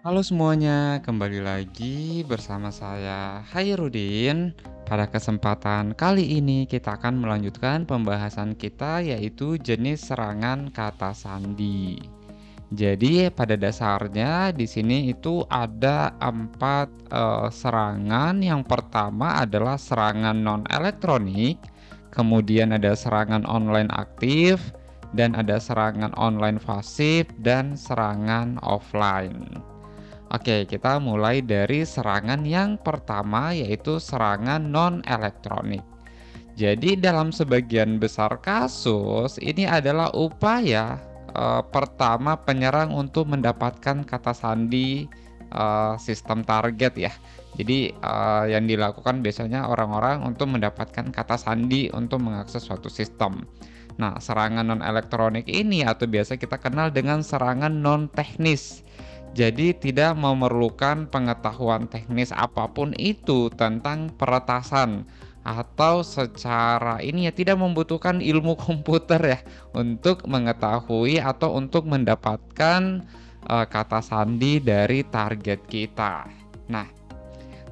Halo semuanya, kembali lagi bersama saya Hairudin. Pada kesempatan kali ini kita akan melanjutkan pembahasan kita yaitu jenis serangan kata sandi. Jadi pada dasarnya di sini itu ada 4 serangan. Yang pertama adalah serangan non elektronik, kemudian ada serangan online aktif, dan ada serangan online pasif dan serangan offline. Oke, kita mulai dari serangan yang pertama yaitu serangan non-elektronik. Jadi dalam sebagian besar kasus ini adalah upaya pertama penyerang untuk mendapatkan kata sandi sistem target ya. Jadi yang dilakukan biasanya orang-orang untuk mendapatkan kata sandi untuk mengakses suatu sistem. Nah, serangan non-elektronik ini atau biasa kita kenal dengan serangan non-teknis. Jadi tidak memerlukan pengetahuan teknis apapun itu tentang peretasan atau secara ini ya tidak membutuhkan ilmu komputer ya untuk mengetahui atau untuk mendapatkan kata sandi dari target kita. Nah,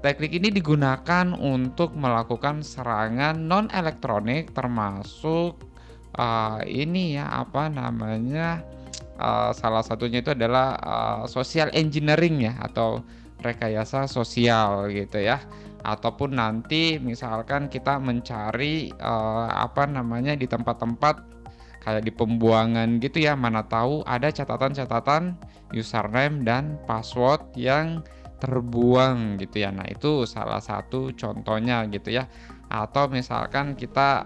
teknik ini digunakan untuk melakukan serangan non elektronik termasuk ini ya apa namanya salah satunya itu adalah social engineering ya atau rekayasa sosial gitu ya. Ataupun nanti misalkan kita mencari apa namanya di tempat-tempat kayak di pembuangan gitu ya, mana tahu ada catatan-catatan username dan password yang terbuang gitu ya. Nah, itu salah satu contohnya gitu ya. Atau misalkan kita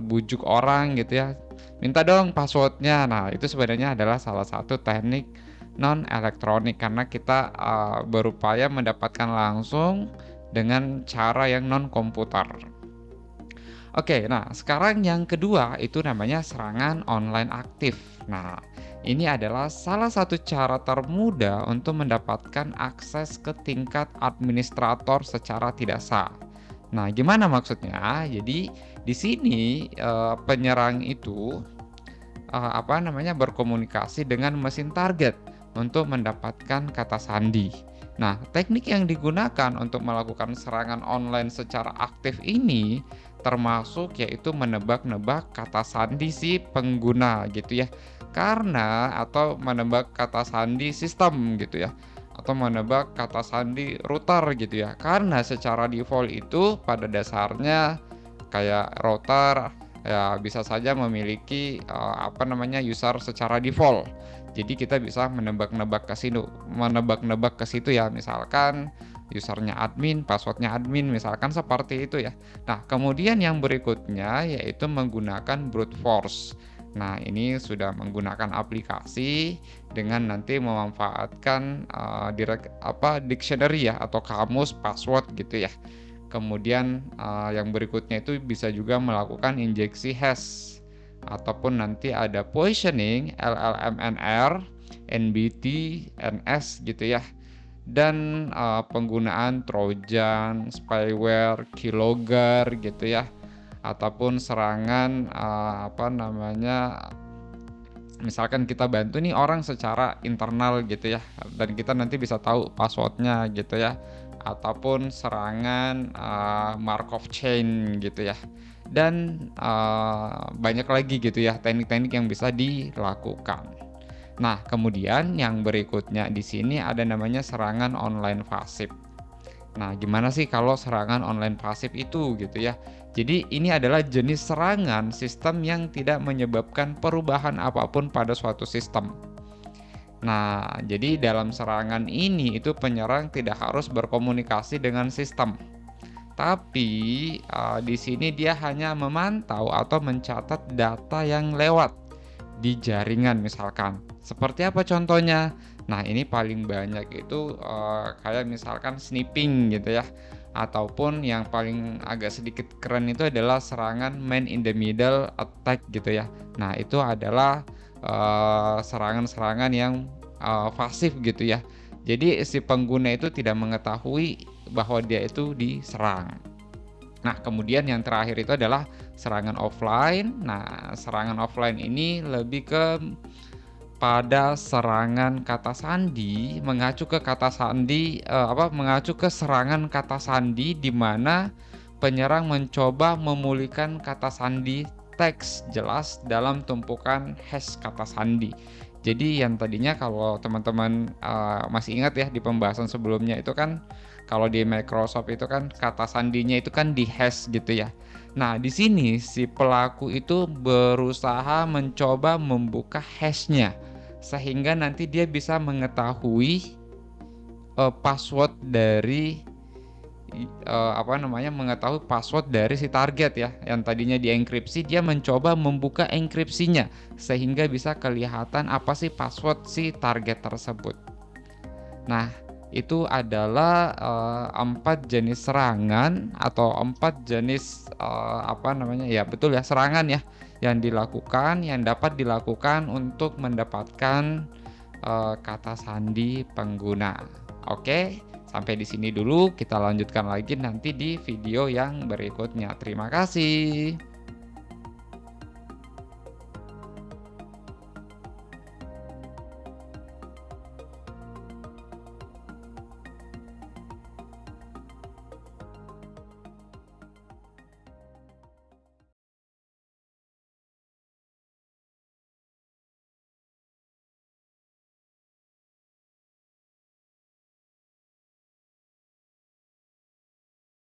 bujuk orang gitu ya, minta dong passwordnya. Nah, itu sebenarnya adalah salah satu teknik non elektronik karena kita berupaya mendapatkan langsung dengan cara yang non komputer. Oke, nah sekarang yang kedua itu namanya serangan online aktif. Nah, ini adalah salah satu cara termudah untuk mendapatkan akses ke tingkat administrator secara tidak sah. Nah, gimana maksudnya? Jadi di sini penyerang itu apa namanya berkomunikasi dengan mesin target untuk mendapatkan kata sandi. Nah, teknik yang digunakan untuk melakukan serangan online secara aktif ini termasuk yaitu menebak-nebak kata sandi si pengguna gitu ya. Karena atau menebak kata sandi sistem gitu ya. Atau menebak kata sandi router gitu ya. Karena secara default itu pada dasarnya kayak router ya bisa saja memiliki apa namanya user secara default. Jadi kita bisa menebak-nebak ke situ ya. Misalkan usernya admin, passwordnya admin, misalkan seperti itu ya. Nah, kemudian yang berikutnya yaitu menggunakan brute force. Nah, ini sudah menggunakan aplikasi dengan nanti memanfaatkan dictionary ya atau kamus password gitu ya. Kemudian yang berikutnya itu bisa juga melakukan injeksi hash ataupun nanti ada poisoning, LLMNR, NBT, NS gitu ya. Dan penggunaan trojan, spyware, keylogger gitu ya. Ataupun serangan apa namanya misalkan kita bantu nih orang secara internal gitu ya dan kita nanti bisa tahu passwordnya gitu ya ataupun serangan Markov chain gitu ya dan banyak lagi gitu ya teknik-teknik yang bisa dilakukan. Nah, kemudian yang berikutnya di sini ada namanya serangan online pasif. Nah, gimana sih kalau serangan online pasif itu gitu ya? Jadi ini adalah jenis serangan sistem yang tidak menyebabkan perubahan apapun pada suatu sistem. Nah, jadi dalam serangan ini itu penyerang tidak harus berkomunikasi dengan sistem. Tapi di sini dia hanya memantau atau mencatat data yang lewat di jaringan misalkan. Seperti apa contohnya? Nah, ini paling banyak itu kayak misalkan sniping gitu ya. Ataupun yang paling agak sedikit keren itu adalah serangan man in the middle attack gitu ya. Nah, itu adalah serangan-serangan yang pasif gitu ya. Jadi si pengguna itu tidak mengetahui bahwa dia itu diserang. Nah, kemudian yang terakhir itu adalah serangan offline. Nah, serangan offline ini lebih ke pada serangan kata sandi, mengacu ke serangan kata sandi di mana penyerang mencoba memulihkan kata sandi teks jelas dalam tumpukan hash kata sandi. Jadi yang tadinya kalau teman-teman masih ingat ya di pembahasan sebelumnya itu kan kalau di Microsoft itu kan kata sandinya itu kan di hash gitu ya. Nah, di sini si pelaku itu berusaha mencoba membuka hash-nya sehingga nanti dia bisa mengetahui password dari mengetahui password dari si target ya. Yang tadinya dienkripsi, dia mencoba membuka enkripsinya sehingga bisa kelihatan apa sih password si target tersebut. Nah, itu adalah 4 jenis serangan atau 4 jenis serangan ya yang dapat dilakukan untuk mendapatkan kata sandi pengguna. Oke, sampai di sini dulu, kita lanjutkan lagi nanti di video yang berikutnya. Terima kasih.